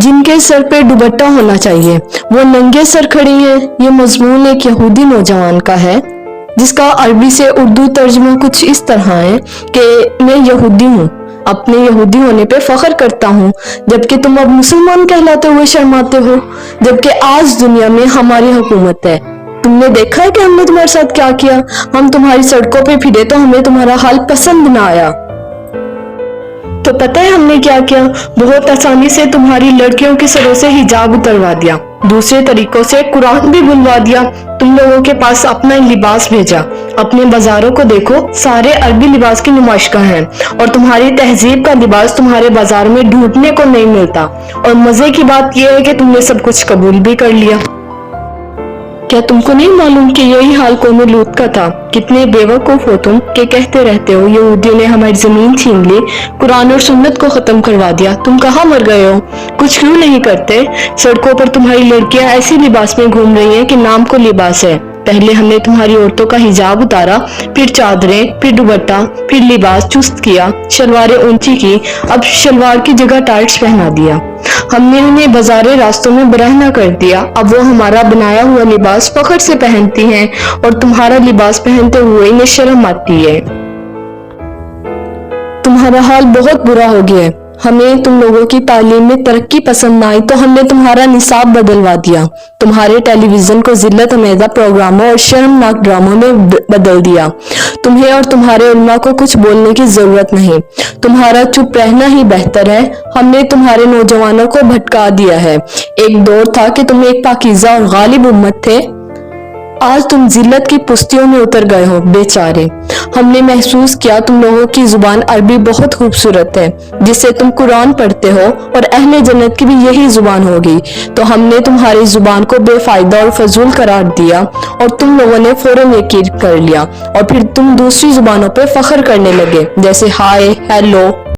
جن کے سر پہ دوپٹہ ہونا چاہیے وہ ننگے سر کھڑی ہیں۔ یہ مضمون ایک یہودی نوجوان کا ہے جس کا عربی سے اردو ترجمہ کچھ اس طرح ہے کہ میں یہودی ہوں، اپنے یہودی ہونے پہ فخر کرتا ہوں، جبکہ تم اب مسلمان کہلاتے ہوئے شرماتے ہو، جبکہ آج دنیا میں ہماری حکومت ہے۔ تم نے دیکھا ہے کہ ہم نے تمہارے ساتھ کیا کیا؟ ہم تمہاری سڑکوں پہ پھرے تو ہمیں تمہارا حال پسند نہ آیا۔ تو پتہ ہے ہم نے کیا کیا؟ بہت آسانی سے تمہاری لڑکیوں کے سروں سے حجاب اتروا دیا، دوسرے طریقوں سے قرآن بھی بلوا دیا، تم لوگوں کے پاس اپنا لباس بھیجا۔ اپنے بازاروں کو دیکھو، سارے عربی لباس کی نمائشگاہ ہیں، اور تمہاری تہذیب کا لباس تمہارے بازار میں ڈھونڈنے کو نہیں ملتا۔ اور مزے کی بات یہ ہے کہ تم نے سب کچھ قبول بھی کر لیا۔ کیا تم کو نہیں معلوم کہ یہی حال قوم لوط کا تھا؟ کتنے بے وقوف ہو تم کہ کہتے رہتے ہو یہودیوں نے ہماری زمین چھین لی، قرآن اور سنت کو ختم کروا دیا۔ تم کہاں مر گئے ہو؟ کچھ کیوں نہیں کرتے؟ سڑکوں پر تمہاری لڑکیاں ایسی لباس میں گھوم رہی ہیں کہ نام کو لباس ہے۔ پہلے ہم نے تمہاری عورتوں کا حجاب اتارا، پھر چادریں، پھر دوپٹہ، پھر لباس چست کیا، شلواریں اونچی کی، اب شلوار کی جگہ ٹائٹس پہنا دیا۔ ہم نے انہیں بازارے راستوں میں برہنہ کر دیا، اب وہ ہمارا بنایا ہوا لباس فخر سے پہنتی ہیں، اور تمہارا لباس پہنتے ہوئے انہیں شرم آتی ہے۔ تمہارا حال بہت برا ہو گیا ہے۔ ہمیں تم لوگوں کی تعلیم میں ترقی پسند نہ آئی تو ہم نے تمہارا نصاب بدلوا دیا، تمہارے ٹیلی ویژن کو ذلت امیزہ پروگراموں اور شرمناک ڈراموں میں بدل دیا۔ تمہیں اور تمہارے علماء کو کچھ بولنے کی ضرورت نہیں، تمہارا چپ رہنا ہی بہتر ہے۔ ہم نے تمہارے نوجوانوں کو بھٹکا دیا ہے۔ ایک دور تھا کہ تم ایک پاکیزہ اور غالب امت تھے، آج تم ذلت کی پستیوں میں اتر گئے ہو، بیچارے۔ ہم نے محسوس کیا تم لوگوں کی زبان عربی بہت خوبصورت ہے، جس سے تم قرآن پڑھتے ہو، اور اہل جنت کی بھی یہی زبان ہوگی، تو ہم نے تمہاری زبان کو بے فائدہ اور فضول قرار دیا، اور تم لوگوں نے فوراً یقین کر لیا، اور پھر تم دوسری زبانوں پہ فخر کرنے لگے، جیسے ہائے، ہیلو۔